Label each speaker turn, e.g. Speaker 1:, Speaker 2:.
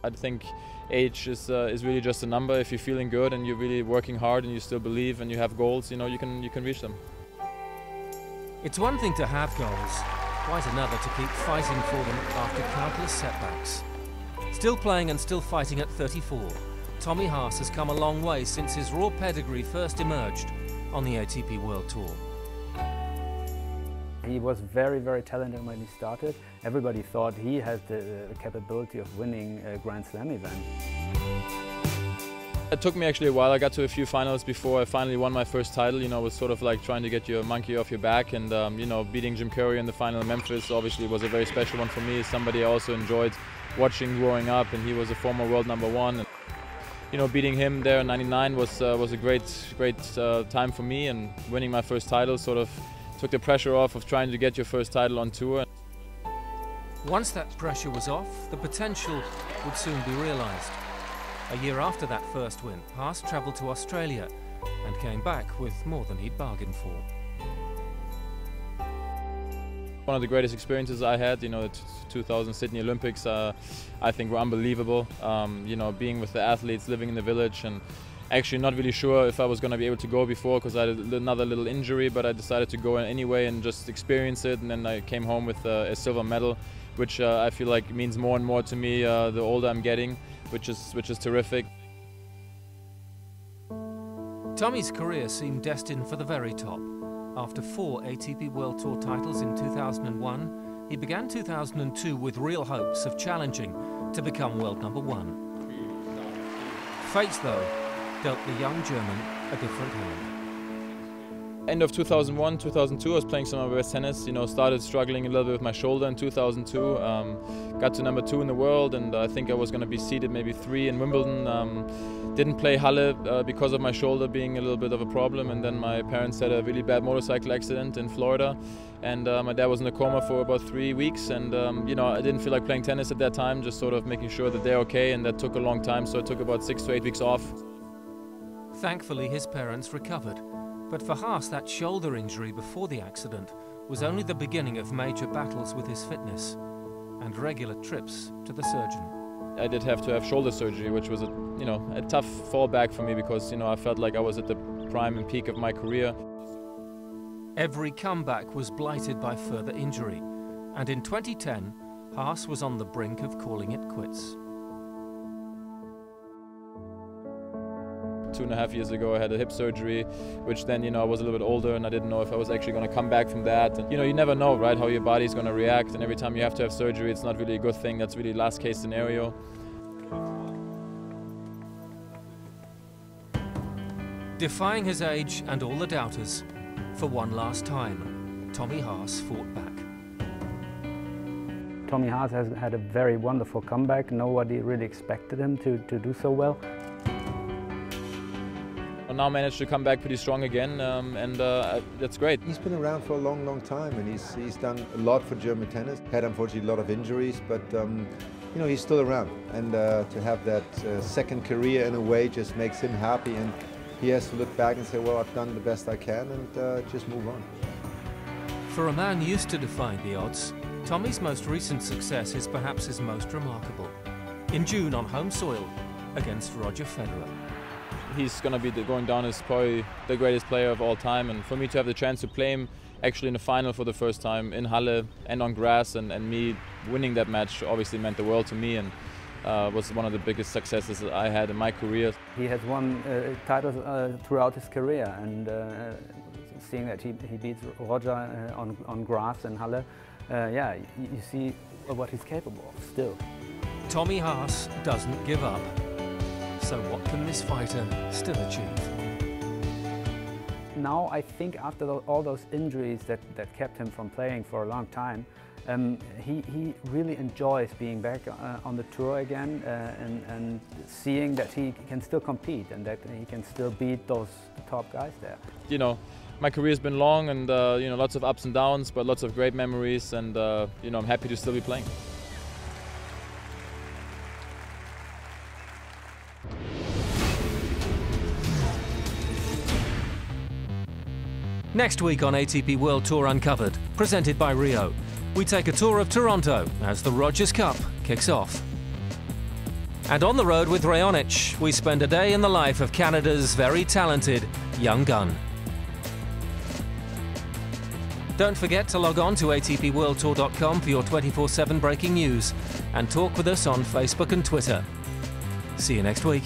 Speaker 1: I think age is really just a number. If you're feeling good and you're really working hard and you still believe and you have goals, you know, you can reach them.
Speaker 2: It's one thing to have goals, quite another to keep fighting for them after countless setbacks. Still playing and still fighting at 34, Tommy Haas has come a long way since his raw pedigree first emerged on the ATP World Tour.
Speaker 3: He was very, very talented when he started. Everybody thought he had the capability of winning a Grand Slam event.
Speaker 1: It took me actually a while. I got to a few finals before I finally won my first title. You know, it was sort of like trying to get your monkey off your back, and you know, beating Jim Courier in the final in Memphis obviously was a very special one for me. Somebody I also enjoyed watching growing up, and he was a former world #1. And, you know, beating him there in '99 was a great time for me, and winning my first title sort of took the pressure off of trying to get your first title on tour.
Speaker 2: Once that pressure was off, the potential would soon be realised. A year after that first win, Haas travelled to Australia and came back with more than he'd bargained for.
Speaker 1: One of the greatest experiences I had, you know, the 2000 Sydney Olympics, I think were unbelievable. You know, being with the athletes, living in the village, and actually not really sure if I was going to be able to go before because I had another little injury, but I decided to go anyway and just experience it, and then I came home with a silver medal, which I feel like means more and more to me the older I'm getting, which is terrific.
Speaker 2: Tommy's career seemed destined for the very top. After 4 ATP World Tour titles in 2001, he began 2002 with real hopes of challenging to become world #1. Fate, though, dealt the young German a different hand.
Speaker 1: End of 2001, 2002, I was playing some of my best tennis. You know, started struggling a little bit with my shoulder in 2002. Got to #2 in the world, and I think I was going to be seeded maybe 3 in Wimbledon. Didn't play Halle because of my shoulder being a little bit of a problem, and then my parents had a really bad motorcycle accident in Florida, and my dad was in a coma for about 3 weeks, and you know, I didn't feel like playing tennis at that time, just sort of making sure that they're okay, and that took a long time, so it took about 6 to 8 weeks off.
Speaker 2: Thankfully, his parents recovered. But for Haas, that shoulder injury before the accident was only the beginning of major battles with his fitness and regular trips to the surgeon.
Speaker 1: I did have to have shoulder surgery, which was a tough fallback for me because, you know, I felt like I was at the prime and peak of my career.
Speaker 2: Every comeback was blighted by further injury, and in 2010, Haas was on the brink of calling it quits.
Speaker 1: 2.5 years ago, I had a hip surgery, which then, you know, I was a little bit older and I didn't know if I was actually going to come back from that. And, you know, you never know, right, how your body's going to react. And every time you have to have surgery, it's not really a good thing. That's really last case scenario.
Speaker 2: Defying his age and all the doubters, for one last time, Tommy Haas fought back.
Speaker 3: Tommy Haas has had a very wonderful comeback. Nobody really expected him to do so well.
Speaker 1: I now managed to come back pretty strong again, and that's great.
Speaker 4: He's been around for a long, long time, and he's done a lot for German tennis. Had unfortunately a lot of injuries, but you know, he's still around, and to have that second career in a way just makes him happy, and he has to look back and say, well, I've done the best I can, and just move on.
Speaker 2: For a man used to defying the odds, Tommy's most recent success is perhaps his most remarkable. In June on home soil against Roger Federer.
Speaker 1: He's going to be going down as probably the greatest player of all time, and for me to have the chance to play him actually in the final for the first time in Halle and on grass, and me winning that match obviously meant the world to me, and was one of the biggest successes that I had in my career.
Speaker 3: He has won titles throughout his career, and seeing that he beats Roger on grass in Halle, yeah, you see what he's capable of still.
Speaker 2: Tommy Haas doesn't give up. So what can this fighter still achieve?
Speaker 3: Now I think after all those injuries that kept him from playing for a long time, he really enjoys being back on the tour again, and seeing that he can still compete and that he can still beat those top guys there.
Speaker 1: You know, my career's been long, and you know, lots of ups and downs, but lots of great memories, and you know, I'm happy to still be playing.
Speaker 2: Next week on ATP World Tour Uncovered, presented by Rio, we take a tour of Toronto as the Rogers Cup kicks off. And on the road with Raonic, we spend a day in the life of Canada's very talented young gun. Don't forget to log on to atpworldtour.com for your 24/7 breaking news and talk with us on Facebook and Twitter. See you next week.